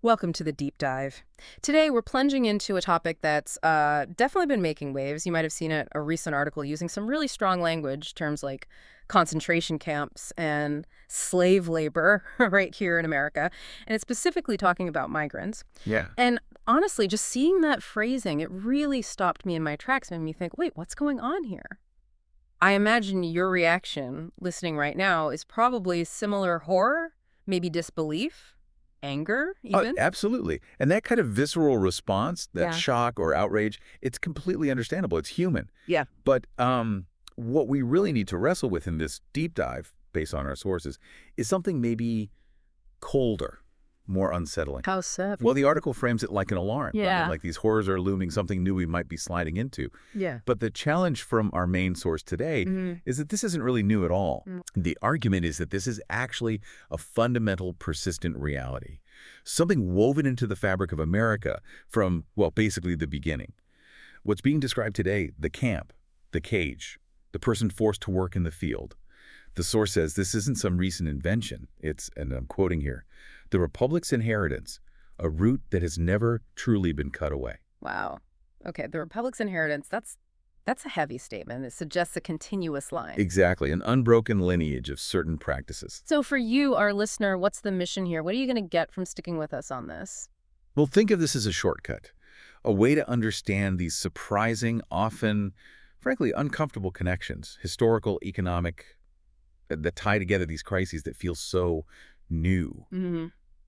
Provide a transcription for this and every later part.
Welcome to the deep dive. Today, we're plunging into a topic that's definitely been making waves. You might have seen a recent article using some really strong language, terms like concentration camps and slave labor right here in America. And it's specifically talking about migrants. Yeah. And honestly, just seeing that phrasing, it really stopped me in my tracks, made me think, wait, what's going on here? I imagine your reaction, listening right now, is probably similar horror, maybe disbelief, anger, Oh, even. absolutely. And that kind of visceral response, that Yeah. shock or outrage, it's completely understandable. It's human. Yeah. But what we really need to wrestle with in this deep dive, based on our sources, is something maybe colder, more unsettling. How so? Well, the article frames it like an alarm. Right? Yeah. Like these horrors are looming, something new we might be sliding into. Yeah. But the challenge from our main source today is that this isn't really new at all. The argument is that this is actually a fundamental, persistent reality. Something woven into the fabric of America from, well, basically the beginning. What's being described today, the camp, the cage, the person forced to work in the field. The source says this isn't some recent invention. It's, and I'm quoting here, the Republic's inheritance, a root that has never truly been cut away. Wow. Okay, the Republic's inheritance, that's a heavy statement. It suggests a continuous line. Exactly, an unbroken lineage of certain practices. So for you, our listener, what's the mission here? What are you going to get from sticking with us on this? Well, think of this as a shortcut, a way to understand these surprising, often, frankly, uncomfortable connections, historical, economic, that tie together these crises that feel so new.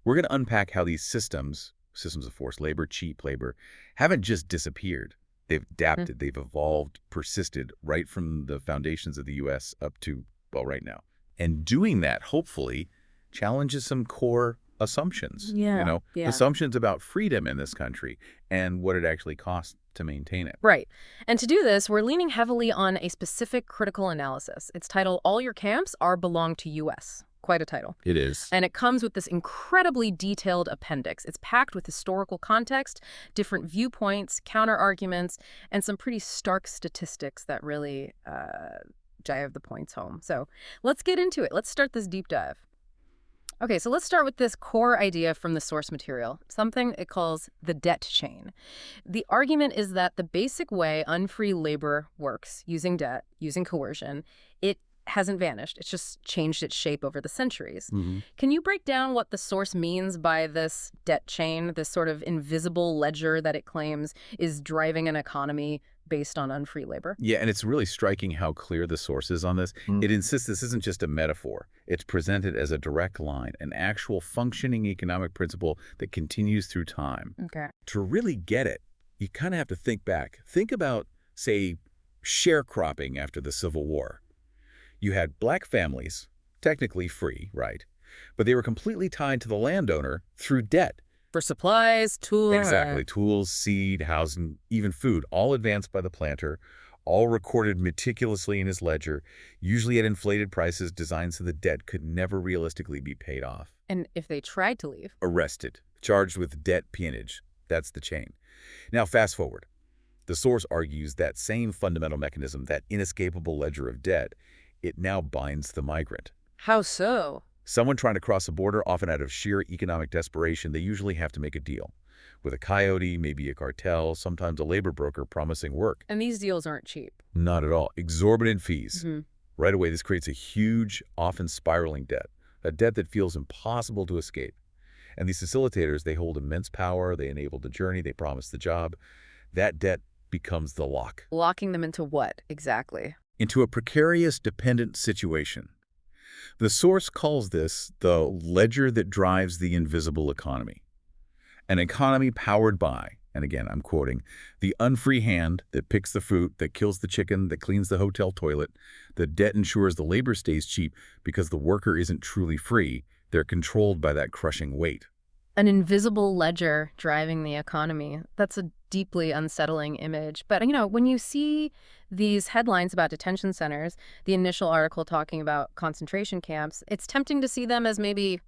We're going to unpack how these systems of forced labor, cheap labor, haven't just disappeared. They've adapted, they've evolved, persisted right from the foundations of the U.S. up to, well, right now. And doing that, hopefully, challenges some core assumptions. Yeah. Assumptions about freedom in this country and what it actually costs to maintain it. Right. And to do this, we're leaning heavily on a specific critical analysis. It's titled, All Your Camps Are Belong to U.S. Quite a title. It is. And it comes with this incredibly detailed appendix. It's packed with historical context, different viewpoints, counter-arguments, and some pretty stark statistics that really drive the points home. So let's get into it. Let's start this deep dive. Okay, so let's start with this core idea from the source material, something it calls the debt chain. The argument is that the basic way unfree labor works, using debt, using coercion, it hasn't vanished. It's just changed its shape over the centuries. Can you break down what the source means by this debt chain, this sort of invisible ledger that it claims is driving an economy based on unfree labor? Yeah, and it's really striking how clear the source is on this. It insists this isn't just a metaphor. It's presented as a direct line, an actual functioning economic principle that continues through time. Okay. To really get it, you kind of have to think back. Think about, say, sharecropping after the Civil War. You had black families, technically free, right? But they were completely tied to the landowner through debt. For supplies, tools. Exactly. Tools, seed, housing, even food, all advanced by the planter, all recorded meticulously in his ledger, usually at inflated prices designed so the debt could never realistically be paid off. And if they tried to leave? Arrested, charged with debt peonage. That's the chain. Now, fast forward. The source argues that same fundamental mechanism, that inescapable ledger of debt, it now binds the migrant. How so? Someone trying to cross a border, often out of sheer economic desperation, they usually have to make a deal. With a coyote, maybe a cartel, sometimes a labor broker promising work. And these deals aren't cheap. Not at all. Exorbitant fees. Right away, this creates a huge, often spiraling debt. A debt that feels impossible to escape. And these facilitators, they hold immense power, they enable the journey, they promise the job. That debt becomes the lock. Locking them into what, exactly? Into a precarious, dependent situation. The source calls this the ledger that drives the invisible economy. An economy powered by, and again, I'm quoting, the unfree hand that picks the fruit, that kills the chicken, that cleans the hotel toilet. The debt ensures the labor stays cheap because the worker isn't truly free. They're controlled by that crushing weight. An invisible ledger driving the economy. That's a deeply unsettling image. But, when you see these headlines about detention centers, the initial article talking about concentration camps, it's tempting to see them as maybe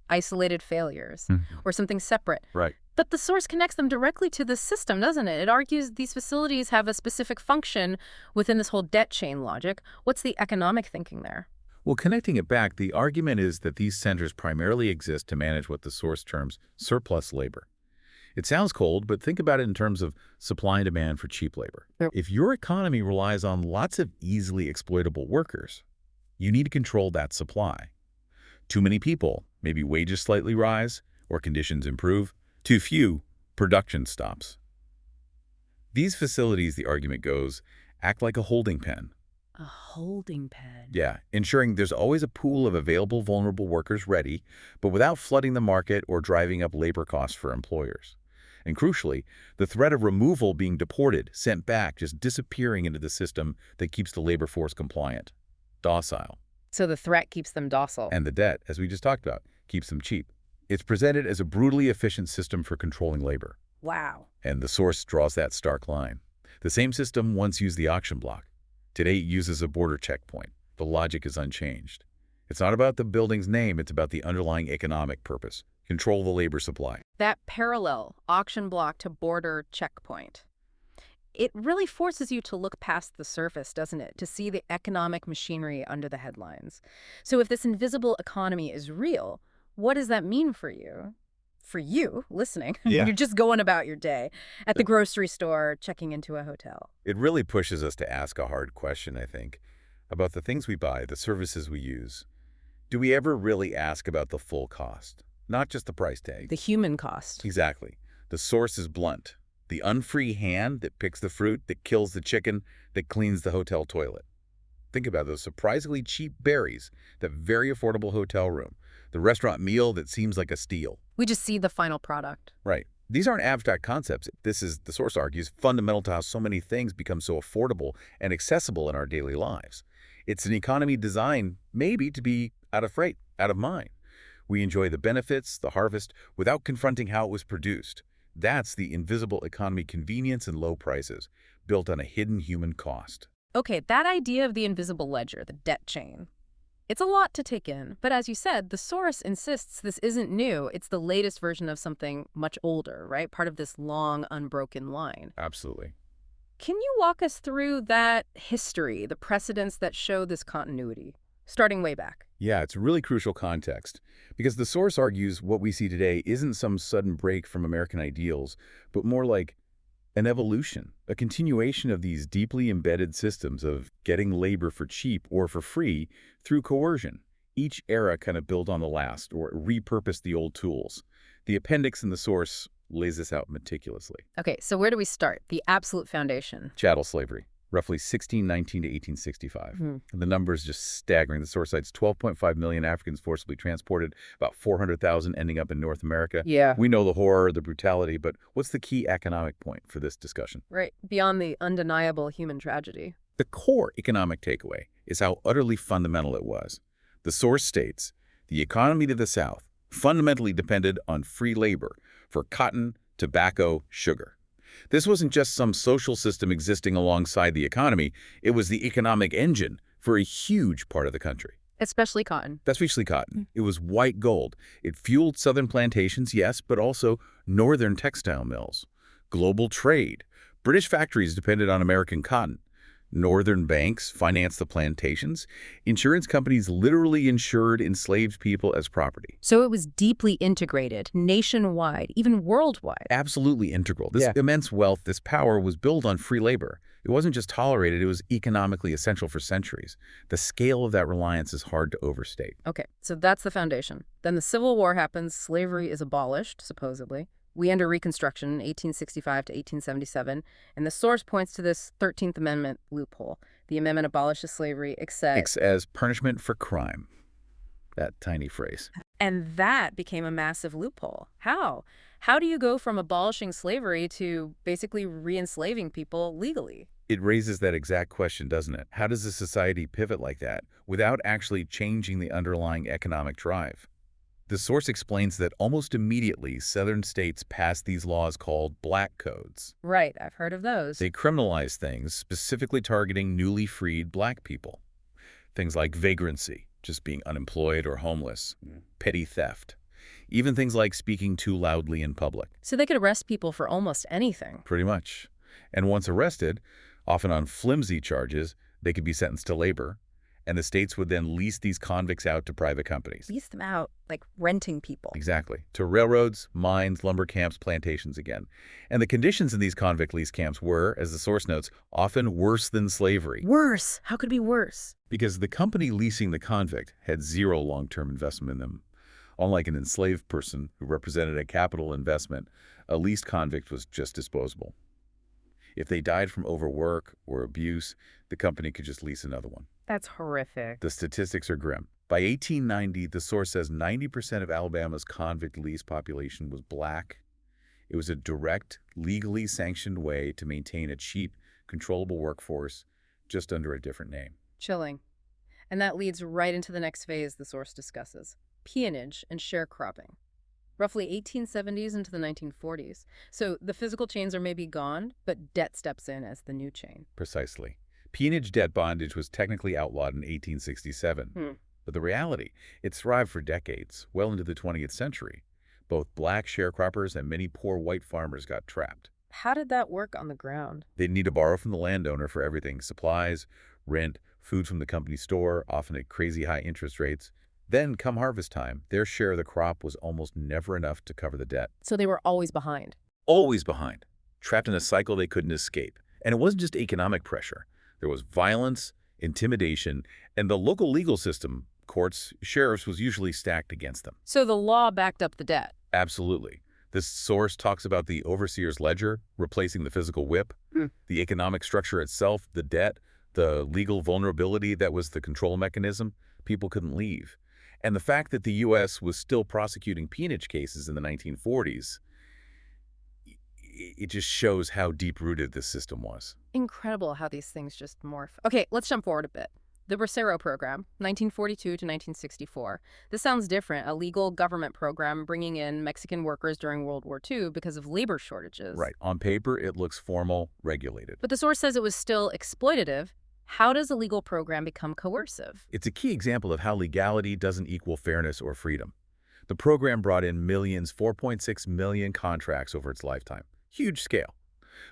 isolated failures or something separate. Right. But the source connects them directly to the system, doesn't it? It argues these facilities have a specific function within this whole debt chain logic. What's the economic thinking there? Well, connecting it back, the argument is that these centers primarily exist to manage what the source terms surplus labor. It sounds cold, but think about it in terms of supply and demand for cheap labor. Yep. If your economy relies on lots of easily exploitable workers, you need to control that supply. Too many people, maybe wages slightly rise or conditions improve. Too few, production stops. These facilities, the argument goes, act like a holding pen. A holding pen. Yeah, ensuring there's always a pool of available vulnerable workers ready, but without flooding the market or driving up labor costs for employers. And crucially, the threat of removal, being deported, sent back, just disappearing into the system that keeps the labor force compliant, docile. So the threat keeps them docile. And the debt, as we just talked about, keeps them cheap. It's presented as a brutally efficient system for controlling labor. Wow. And the source draws that stark line. The same system once used the auction block. Today it uses a border checkpoint. The logic is unchanged. It's not about the building's name, it's about the underlying economic purpose. Control the labor supply. That parallel, auction block to border checkpoint, it really forces you to look past the surface, doesn't it? To see the economic machinery under the headlines. So if this invisible economy is real, what does that mean for you? For you, listening, Yeah. you're just going about your day, at the grocery store, checking into a hotel. It really pushes us to ask a hard question, I think, about the things we buy, the services we use. Do we ever really ask about the full cost? Not just the price tag. The human cost. Exactly. The source is blunt. The unfree hand that picks the fruit, that kills the chicken, that cleans the hotel toilet. Think about those surprisingly cheap berries, that very affordable hotel room, the restaurant meal that seems like a steal. We just see the final product. Right. These aren't abstract concepts. This is, the source argues, fundamental to how so many things become so affordable and accessible in our daily lives. It's an economy designed, maybe, to be out of sight, out of mind. We enjoy the benefits, the harvest, without confronting how it was produced. That's the invisible economy: convenience and low prices, built on a hidden human cost. Okay, that idea of the invisible ledger, the debt chain. It's a lot to take in, but as you said, the source insists this isn't new. It's the latest version of something much older, right? Part of this long, unbroken line. Absolutely. Can you walk us through that history, the precedents that show this continuity, starting way back? Yeah, it's really crucial context, because the source argues what we see today isn't some sudden break from American ideals, but more like an evolution, a continuation of these deeply embedded systems of getting labor for cheap or for free through coercion. Each era kind of built on the last or repurposed the old tools. The appendix in the source lays this out meticulously. Okay, so where do we start? The absolute foundation. Chattel slavery, roughly 1619 to 1865. And the number is just staggering. The source cites 12.5 million Africans forcibly transported, about 400,000 ending up in North America. Yeah. We know the horror, the brutality, but what's the key economic point for this discussion? Right, beyond the undeniable human tragedy. The core economic takeaway is how utterly fundamental it was. The source states, the economy to the South fundamentally depended on free labor for cotton, tobacco, sugar. This wasn't just some social system existing alongside the economy. It was the economic engine for a huge part of the country. Especially cotton. Especially cotton. It was white gold. It fueled southern plantations, yes, but also northern textile mills. Global trade. British factories depended on American cotton. Northern banks financed the plantations. Insurance companies literally insured enslaved people as property. So it was deeply integrated, nationwide, even worldwide. Absolutely integral. This immense wealth, this power was built on free labor. It wasn't just tolerated, it was economically essential for centuries. The scale of that reliance is hard to overstate. Okay, so that's the foundation. Then the Civil War happens, slavery is abolished, supposedly. We enter Reconstruction, 1865 to 1877, and the source points to this 13th Amendment loophole. The amendment abolishes slavery, except as punishment for crime. That tiny phrase. And that became a massive loophole. How? How do you go from abolishing slavery to basically re-enslaving people legally? It raises that exact question, doesn't it? How does a society pivot like that without actually changing the underlying economic drive? The source explains that almost immediately, southern states passed these laws called black codes. Right, I've heard of those. They criminalized things specifically targeting newly freed black people. Things like vagrancy, just being unemployed or homeless, petty theft, even things like speaking too loudly in public. So they could arrest people for almost anything. Pretty much. And once arrested, often on flimsy charges, they could be sentenced to labor. And the states would then lease these convicts out to private companies. Lease them out, like renting people. Exactly. To railroads, mines, lumber camps, plantations again. And the conditions in these convict lease camps were, as the source notes, often worse than slavery. Worse? How could it be worse? Because the company leasing the convict had zero long-term investment in them. Unlike an enslaved person who represented a capital investment, a leased convict was just disposable. If they died from overwork or abuse, the company could just lease another one. That's horrific. The statistics are grim. By 1890, the source says 90% of Alabama's convict lease population was black. It was a direct, legally sanctioned way to maintain a cheap, controllable workforce just under a different name. Chilling. And that leads right into the next phase the source discusses: peonage and sharecropping. Roughly 1870s into the 1940s. So the physical chains are maybe gone, but debt steps in as the new chain. Precisely. Peonage debt bondage was technically outlawed in 1867. But the reality, it thrived for decades, well into the 20th century. Both black sharecroppers and many poor white farmers got trapped. How did that work on the ground? They'd need to borrow from the landowner for everything: supplies, rent, food from the company store, often at crazy high interest rates. Then, come harvest time, their share of the crop was almost never enough to cover the debt. So they were always behind. Always behind, trapped in a cycle they couldn't escape. And it wasn't just economic pressure. There was violence, intimidation, and the local legal system, courts, sheriffs, was usually stacked against them. So the law backed up the debt. Absolutely. This source talks about the overseer's ledger, replacing the physical whip, the economic structure itself, the debt, the legal vulnerability that was the control mechanism. People couldn't leave. And the fact that the U.S. was still prosecuting peonage cases in the 1940s, it just shows how deep-rooted this system was. Incredible how these things just morph. Okay, let's jump forward a bit. The Bracero Program, 1942 to 1964. This sounds different, a legal government program bringing in Mexican workers during World War II because of labor shortages. Right. On paper, it looks formal, regulated. But the source says it was still exploitative. How does a legal program become coercive? It's a key example of how legality doesn't equal fairness or freedom. The program brought in millions, 4.6 million contracts over its lifetime. Huge scale.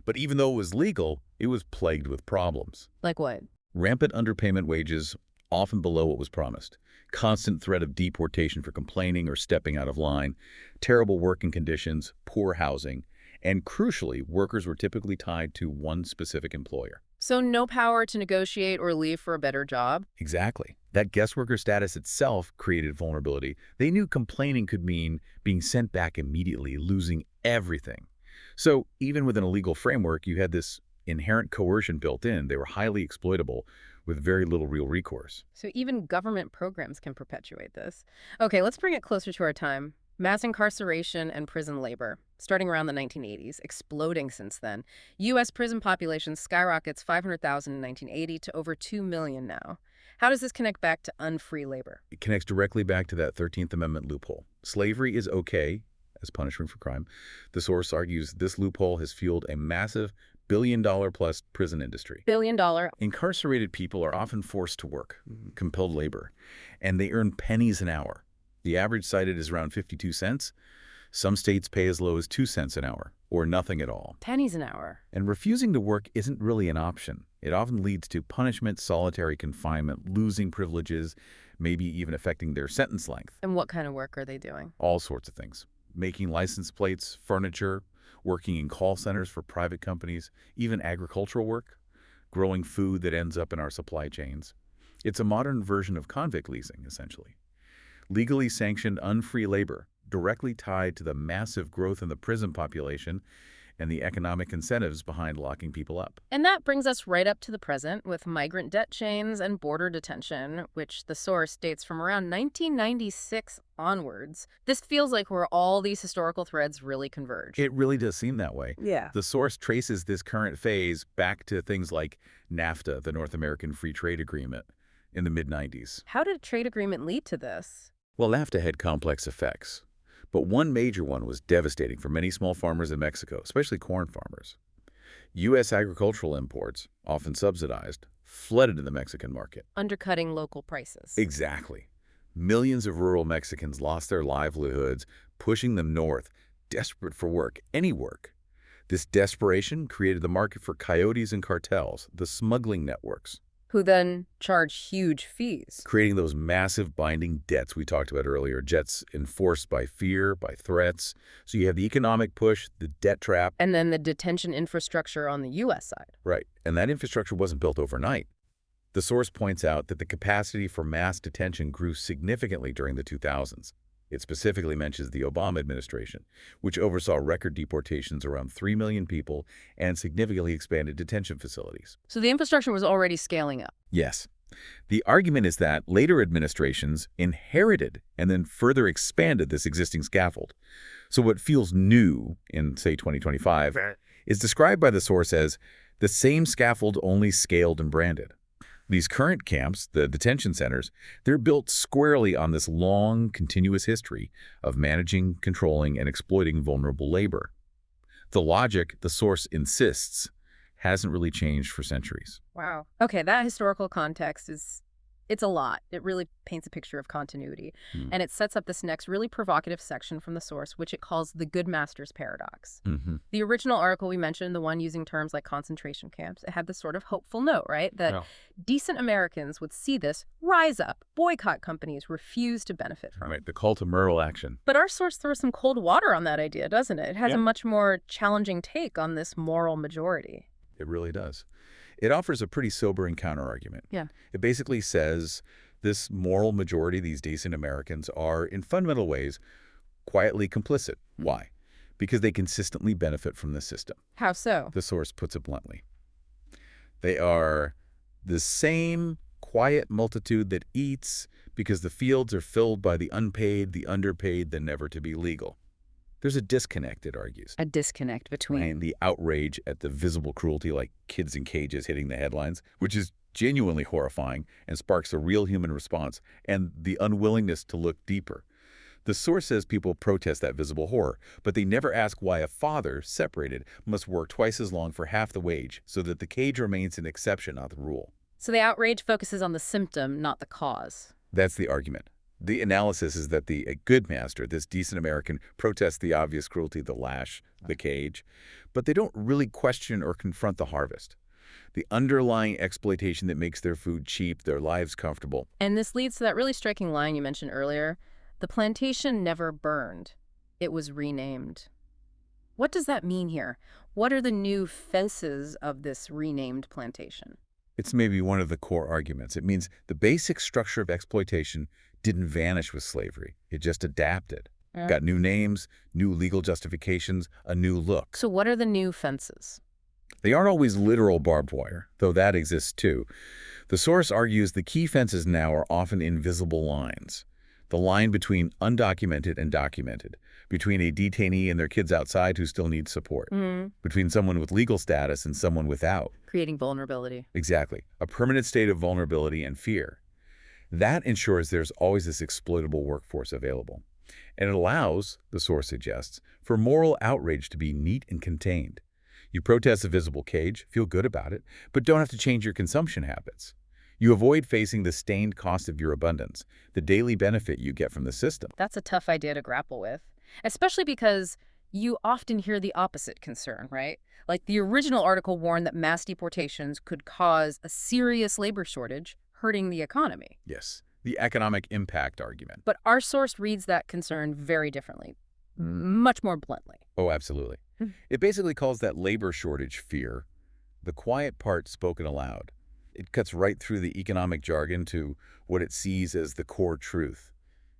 But even though it was legal, it was plagued with problems. Like what? Rampant underpayment wages, often below what was promised. Constant threat of deportation for complaining or stepping out of line. Terrible working conditions, poor housing. And crucially, workers were typically tied to one specific employer. So no power to negotiate or leave for a better job? Exactly. That guest worker status itself created vulnerability. They knew complaining could mean being sent back immediately, losing everything. So even within a legal framework, you had this inherent coercion built in. They were highly exploitable with very little real recourse. So even government programs can perpetuate this. Okay, let's bring it closer to our time. Mass incarceration and prison labor, starting around the 1980s, exploding since then. U.S. prison population skyrockets 500,000 in 1980 to over 2 million now. How does this connect back to unfree labor? It connects directly back to that 13th Amendment loophole. Slavery is okay as punishment for crime. The source argues this loophole has fueled a massive billion-dollar-plus prison industry. Billion-dollar. Incarcerated people are often forced to work, compelled labor, and they earn pennies an hour. The average cited is around 52 cents. Some states pay as low as 2 cents an hour, or nothing at all. Pennies an hour. And refusing to work isn't really an option. It often leads to punishment, solitary confinement, losing privileges, maybe even affecting their sentence length. And what kind of work are they doing? All sorts of things. Making license plates, furniture, working in call centers for private companies, even agricultural work, growing food that ends up in our supply chains. It's a modern version of convict leasing, essentially. Legally sanctioned unfree labor, directly tied to the massive growth in the prison population and the economic incentives behind locking people up. And that brings us right up to the present with migrant debt chains and border detention, which the source dates from around 1996 onwards. This feels like where all these historical threads really converge. It really does seem that way. Yeah. The source traces this current phase back to things like NAFTA, the North American Free Trade Agreement, in the mid-90s. How did a trade agreement lead to this? Well, NAFTA had complex effects, but one major one was devastating for many small farmers in Mexico, especially corn farmers. U.S. agricultural imports, often subsidized, flooded in the Mexican market. Undercutting local prices. Exactly. Millions of rural Mexicans lost their livelihoods, pushing them north, desperate for work, any work. This desperation created the market for coyotes and cartels, the smuggling networks. who then charge huge fees. creating those massive binding debts we talked about earlier, debts enforced by fear, by threats. So you have the economic push, the debt trap. And then the detention infrastructure on the U.S. side. Right. And that infrastructure wasn't built overnight. The source points out that the capacity for mass detention grew significantly during the 2000s. It specifically mentions the Obama administration, which oversaw record deportations around 3 million people and significantly expanded detention facilities. So the infrastructure was already scaling up. Yes. The argument is that later administrations inherited and then further expanded this existing scaffold. So what feels new in, say, 2025 is described by the source as the same scaffold only scaled and branded. These current camps, the detention centers, they're built squarely on this long, continuous history of managing, controlling, and exploiting vulnerable labor. The logic, the source insists, hasn't really changed for centuries. Wow. Okay, that historical context it's a lot. It really paints a picture of continuity. And it sets up this next really provocative section from the source, which it calls the good master's paradox. The original article we mentioned, the one using terms like concentration camps, it had this sort of hopeful note, right? That decent Americans would see this, rise up, boycott companies, refuse to benefit from it. Right, the call to moral action. But our source throws some cold water on that idea, doesn't it? It has a much more challenging take on this moral majority. It really does. It offers a pretty sobering counterargument. Yeah. It basically says this moral majority, these decent Americans, are in fundamental ways quietly complicit. Why? Because they consistently benefit from the system. How so? The source puts it bluntly. They are the same quiet multitude that eats because the fields are filled by the unpaid, the underpaid, the never to be legal. There's a disconnect, it argues, A disconnect between the outrage at the visible cruelty like kids in cages hitting the headlines, which is genuinely horrifying and sparks a real human response, and the unwillingness to look deeper. The source says people protest that visible horror, but they never ask why a father, separated, must work twice as long for half the wage so that the cage remains an exception, not the rule. So the outrage focuses on the symptom, not the cause. That's the argument. The analysis is that a good master, this decent American, protests the obvious cruelty, the lash, the cage, but they don't really question or confront the harvest, the underlying exploitation that makes their food cheap, their lives comfortable. And this leads to that really striking line you mentioned earlier. The plantation never burned. It was renamed. What does that mean here? What are the new fences of this renamed plantation? It's maybe one of the core arguments. It means the basic structure of exploitation didn't vanish with slavery. It just adapted. Got new names, new legal justifications, a new look. So what are the new fences? They aren't always literal barbed wire, though that exists too. The source argues the key fences now are often invisible lines. The line between undocumented and documented, between a detainee and their kids outside who still need support, between someone with legal status and someone without. Creating vulnerability. Exactly. A permanent state of vulnerability and fear. That ensures there's always this exploitable workforce available. And it allows, the source suggests, for moral outrage to be neat and contained. You protest a visible cage, feel good about it, but don't have to change your consumption habits. You avoid facing the stained cost of your abundance, the daily benefit you get from the system. That's a tough idea to grapple with, especially because you often hear the opposite concern, right? Like the original article warned that mass deportations could cause a serious labor shortage, hurting the economy. Yes, the economic impact argument. But our source reads that concern very differently, much more bluntly. Oh, absolutely. It basically calls that labor shortage fear the quiet part spoken aloud. It cuts right through the economic jargon to what it sees as the core truth.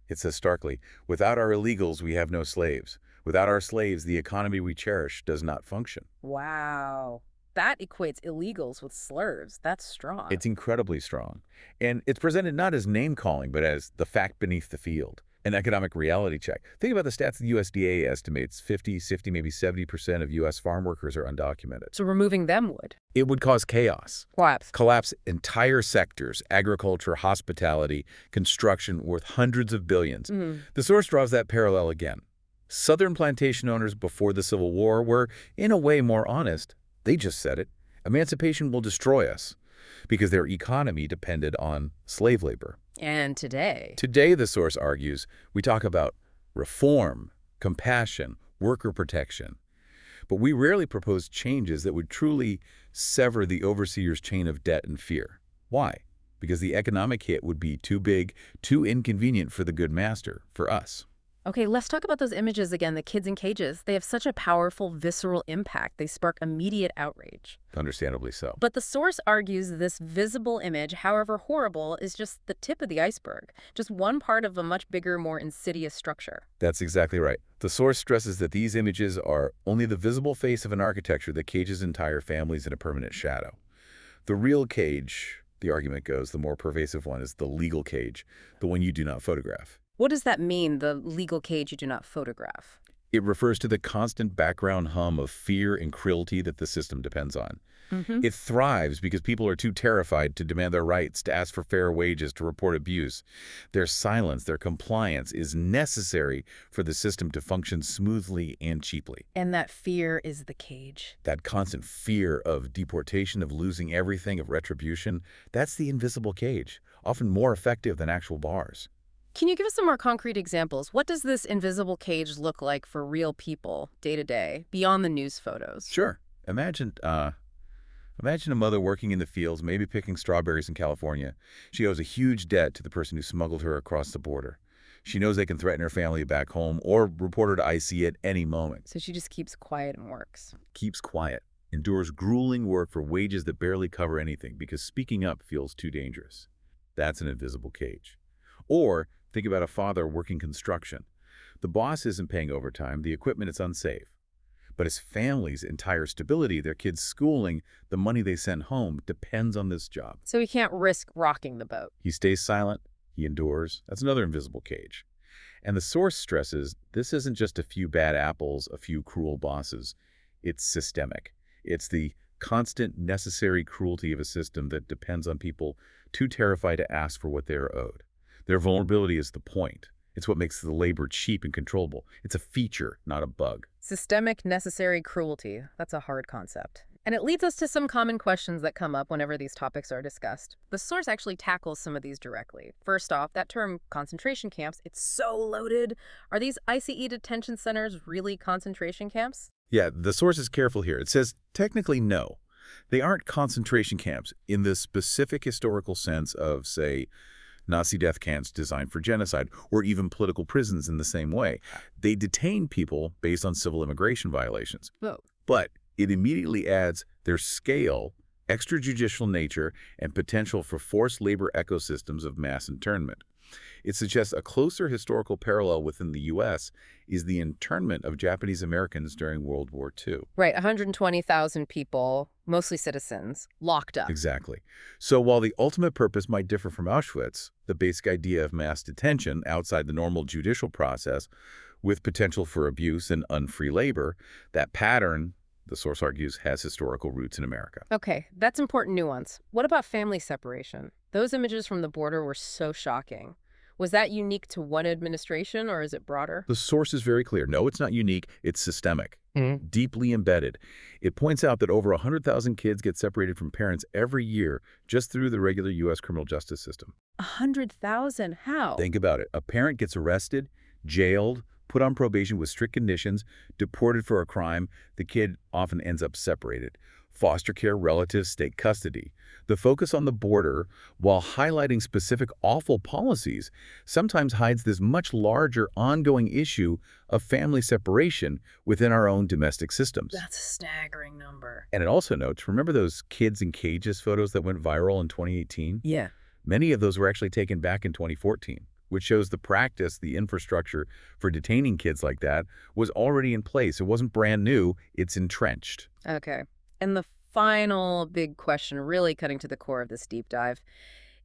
It says starkly, without our illegals, we have no slaves. Without our slaves, the economy we cherish does not function. Wow. That equates illegals with slaves. That's strong. It's incredibly strong. And it's presented not as name-calling, but as the fact beneath the field, an economic reality check. Think about the stats the USDA estimates 50, 60, maybe 70% of U.S. farm workers are undocumented. So removing them would? It would cause chaos. Collapse. Collapse entire sectors, agriculture, hospitality, construction, worth hundreds of billions. The source draws that parallel again. Southern plantation owners before the Civil War were, in a way, more honest. They just said it. Emancipation will destroy us because their economy depended on slave labor. And today? Today, the source argues, we talk about reform, compassion, worker protection. But we rarely propose changes that would truly sever the overseer's chain of debt and fear. Why? Because the economic hit would be too big, too inconvenient for the good master, for us. Okay, let's talk about those images again, the kids in cages. They have such a powerful, visceral impact. They spark immediate outrage. Understandably so. But the source argues this visible image, however horrible, is just the tip of the iceberg, just one part of a much bigger, more insidious structure. That's exactly right. The source stresses that these images are only the visible face of an architecture that cages entire families in a permanent shadow. The real cage, the argument goes, the more pervasive one, is the legal cage, the one you do not photograph. What does that mean, the legal cage you do not photograph? It refers to the constant background hum of fear and cruelty that the system depends on. It thrives because people are too terrified to demand their rights, to ask for fair wages, to report abuse. Their silence, their compliance is necessary for the system to function smoothly and cheaply. And that fear is the cage. That constant fear of deportation, of losing everything, of retribution, that's the invisible cage, often more effective than actual bars. Can you give us some more concrete examples? What does this invisible cage look like for real people, day to day, beyond the news photos? Sure. Imagine a mother working in the fields, maybe picking strawberries in California. She owes a huge debt to the person who smuggled her across the border. She knows they can threaten her family back home or report her to IC at any moment. So she just keeps quiet and works. Keeps quiet, endures grueling work for wages that barely cover anything because speaking up feels too dangerous. That's an invisible cage. Or think about a father working construction. The boss isn't paying overtime, the equipment is unsafe. But his family's entire stability, their kids' schooling, the money they send home, depends on this job. So he can't risk rocking the boat. He stays silent, he endures. That's another invisible cage. And the source stresses this isn't just a few bad apples, a few cruel bosses. It's systemic. It's the constant, necessary cruelty of a system that depends on people too terrified to ask for what they are owed. Their vulnerability is the point. It's what makes the labor cheap and controllable. It's a feature, not a bug. Systemic necessary cruelty. That's a hard concept. And it leads us to some common questions that come up whenever these topics are discussed. The source actually tackles some of these directly. First off, that term concentration camps, it's so loaded. Are these ICE detention centers really concentration camps? Yeah, the source is careful here. It says, technically, no. They aren't concentration camps in the specific historical sense of, say, Nazi death camps designed for genocide, or even political prisons in the same way. They detain people based on civil immigration violations. Oh. But it immediately adds their scale, extrajudicial nature, and potential for forced labor ecosystems of mass internment. It suggests a closer historical parallel within the U.S. is the internment of Japanese Americans during World War II. Right, 120,000 people, mostly citizens, locked up. Exactly. So while the ultimate purpose might differ from Auschwitz, the basic idea of mass detention outside the normal judicial process with potential for abuse and unfree labor, that pattern, the source argues, has historical roots in America. Okay, that's important nuance. What about family separation? Those images from the border were so shocking. Was that unique to one administration, or is it broader? The source is very clear. No, it's not unique. It's systemic, deeply embedded. It points out that over 100,000 kids get separated from parents every year just through the regular U.S. criminal justice system. 100,000? How? Think about it. A parent gets arrested, jailed, put on probation with strict conditions, deported for a crime. The kid often ends up separated. Foster care, relatives, state custody. The focus on the border, while highlighting specific awful policies, sometimes hides this much larger ongoing issue of family separation within our own domestic systems. That's a staggering number. And it also notes, remember those kids in cages photos that went viral in 2018? Yeah. Many of those were actually taken back in 2014, which shows the practice, the infrastructure for detaining kids like that was already in place. It wasn't brand new, it's entrenched. Okay. And the final big question, really cutting to the core of this deep dive,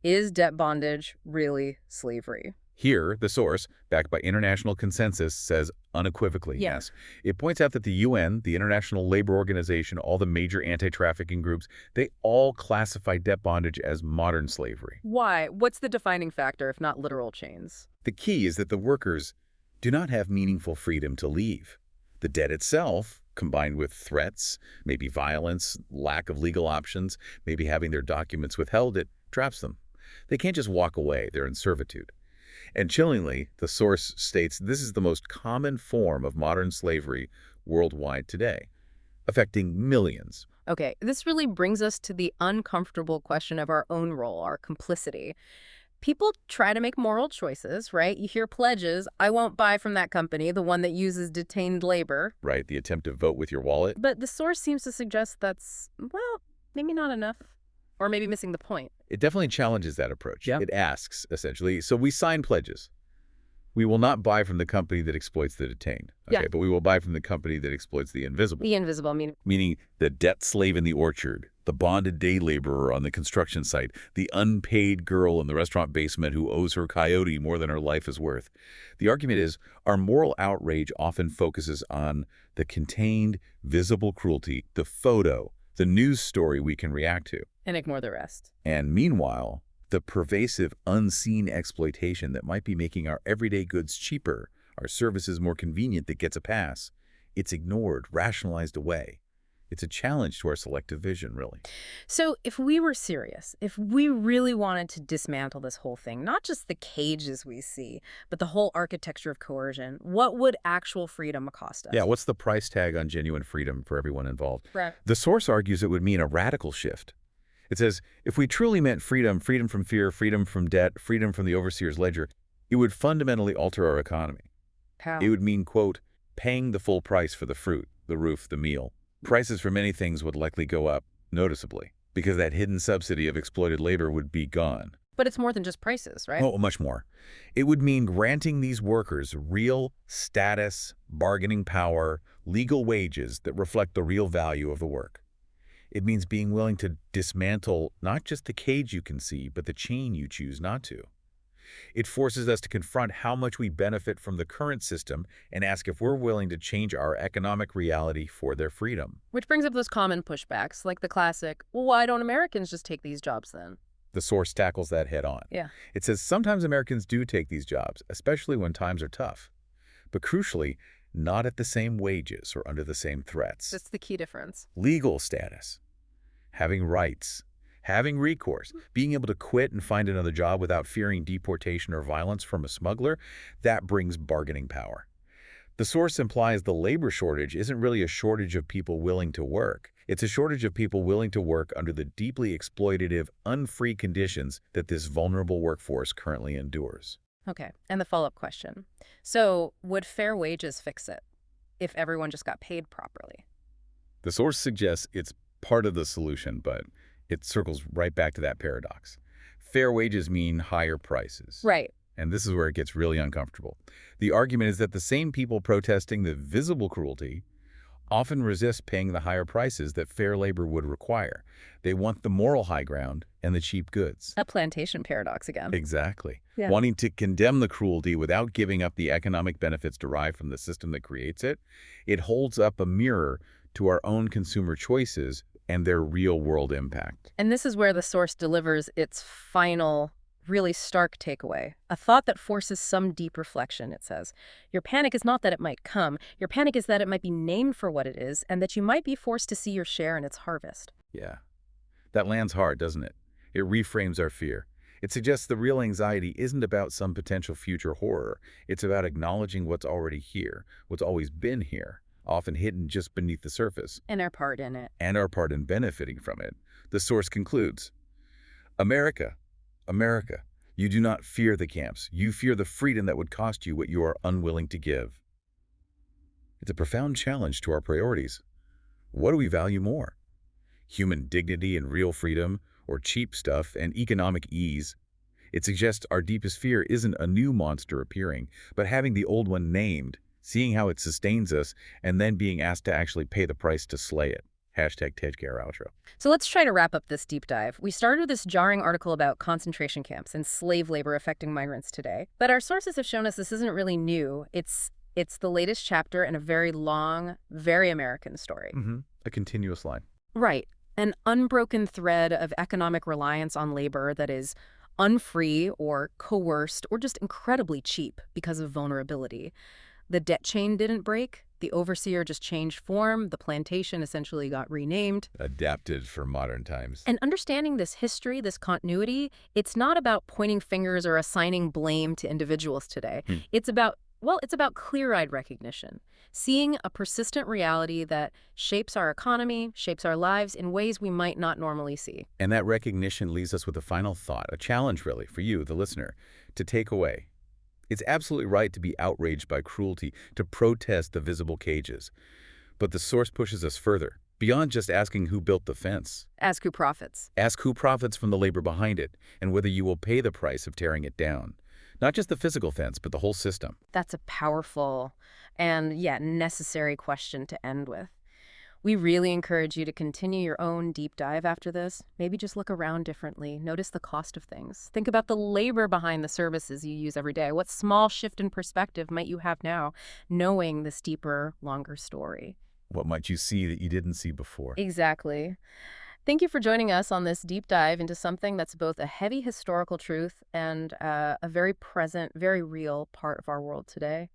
is debt bondage really slavery? Here, the source, backed by international consensus, says unequivocally yes. It points out that the UN, the International Labor Organization, all the major anti-trafficking groups, they all classify debt bondage as modern slavery. Why? What's the defining factor, if not literal chains? The key is that the workers do not have meaningful freedom to leave. The debt itself, combined with threats, maybe violence, lack of legal options, maybe having their documents withheld, it traps them. They can't just walk away. They're in servitude. And chillingly, the source states this is the most common form of modern slavery worldwide today. affecting millions. Okay, this really brings us to the uncomfortable question of our own role, our complicity. People try to make moral choices, right? You hear pledges, I won't buy from that company, the one that uses detained labor. Right, the attempt to vote with your wallet. But the source seems to suggest that's, well, maybe not enough. Or maybe missing the point. It definitely challenges that approach. Yep. It asks, essentially, so we sign pledges. We will not buy from the company that exploits the detained. Okay, Yeah. but we will buy from the company that exploits the invisible. The invisible, Meaning the debt slave in the orchard, the bonded day laborer on the construction site, the unpaid girl in the restaurant basement who owes her coyote more than her life is worth. The argument is our moral outrage often focuses on the contained, visible cruelty, the photo, the news story we can react to. and ignore the rest. And meanwhile, the pervasive, unseen exploitation that might be making our everyday goods cheaper, our services more convenient that gets a pass, it's ignored, rationalized away. It's a challenge to our selective vision, really. So if we were serious, if we really wanted to dismantle this whole thing, not just the cages we see, but the whole architecture of coercion, what would actual freedom cost us? Yeah, what's the price tag on genuine freedom for everyone involved? Right. The source argues it would mean a radical shift. It says, if we truly meant freedom, freedom from fear, freedom from debt, freedom from the overseer's ledger, it would fundamentally alter our economy. How? It would mean, quote, paying the full price for the fruit, the roof, the meal. Prices for many things would likely go up noticeably because that hidden subsidy of exploited labor would be gone. But it's more than just prices, right? Oh, much more. It would mean granting these workers real status, bargaining power, legal wages that reflect the real value of the work. It means being willing to dismantle not just the cage you can see, but the chain you choose not to. It forces us to confront how much we benefit from the current system and ask if we're willing to change our economic reality for their freedom. Which brings up those common pushbacks, like the classic, well, why don't Americans just take these jobs then? The source tackles that head on. Yeah. It says sometimes Americans do take these jobs, especially when times are tough. But crucially, not at the same wages or under the same threats. That's the key difference. Legal status, having rights, having recourse, being able to quit and find another job without fearing deportation or violence from a smuggler, that brings bargaining power. The source implies the labor shortage isn't really a shortage of people willing to work. It's a shortage of people willing to work under the deeply exploitative, unfree conditions that this vulnerable workforce currently endures. Okay, and the follow-up question. So, would fair wages fix it if everyone just got paid properly? The source suggests it's part of the solution, but it circles right back to that paradox. Fair wages mean higher prices. Right. And this is where it gets really uncomfortable. The argument is that the same people protesting the visible cruelty often resist paying the higher prices that fair labor would require. They want the moral high ground and the cheap goods. A plantation paradox again. Exactly. Yeah. Wanting to condemn the cruelty without giving up the economic benefits derived from the system that creates it, it holds up a mirror to our own consumer choices and their real-world impact. And this is where the source delivers its final, really stark takeaway. A thought that forces some deep reflection, it says. Your panic is not that it might come. Your panic is that it might be named for what it is and that you might be forced to see your share in its harvest. Yeah. That lands hard, doesn't it? It reframes our fear. It suggests the real anxiety isn't about some potential future horror. It's about acknowledging what's already here, what's always been here, often hidden just beneath the surface. And our part in it. And our part in benefiting from it. The source concludes, America, America, you do not fear the camps. You fear the freedom that would cost you what you are unwilling to give. It's a profound challenge to our priorities. What do we value more? Human dignity and real freedom, or cheap stuff and economic ease? It suggests our deepest fear isn't a new monster appearing, but having the old one named, seeing how it sustains us, and then being asked to actually pay the price to slay it. Hashtag TedCare outro. So let's try to wrap up this deep dive. We started with this jarring article about concentration camps and slave labor affecting migrants today. But our sources have shown us this isn't really new. It's the latest chapter in a very long, very American story. A continuous line. Right. An unbroken thread of economic reliance on labor that is unfree or coerced or just incredibly cheap because of vulnerability. The debt chain didn't break. The overseer just changed form. The plantation essentially got renamed. Adapted for modern times. And understanding this history, this continuity, it's not about pointing fingers or assigning blame to individuals today. It's about Well, it's about clear-eyed recognition, seeing a persistent reality that shapes our economy, shapes our lives in ways we might not normally see. And that recognition leaves us with a final thought, a challenge really, for you, the listener, to take away. It's absolutely right to be outraged by cruelty, to protest the visible cages. But the source pushes us further, beyond just asking who built the fence. Ask who profits. Ask who profits from the labor behind it, and whether you will pay the price of tearing it down. Not just the physical fence, but the whole system. That's a powerful and, yet necessary question to end with. We really encourage you to continue your own deep dive after this. Maybe just look around differently. Notice the cost of things. Think about the labor behind the services you use every day. What small shift in perspective might you have now, knowing this deeper, longer story? What might you see that you didn't see before? Exactly. Thank you for joining us on this deep dive into something that's both a heavy historical truth and a very present, very real part of our world today.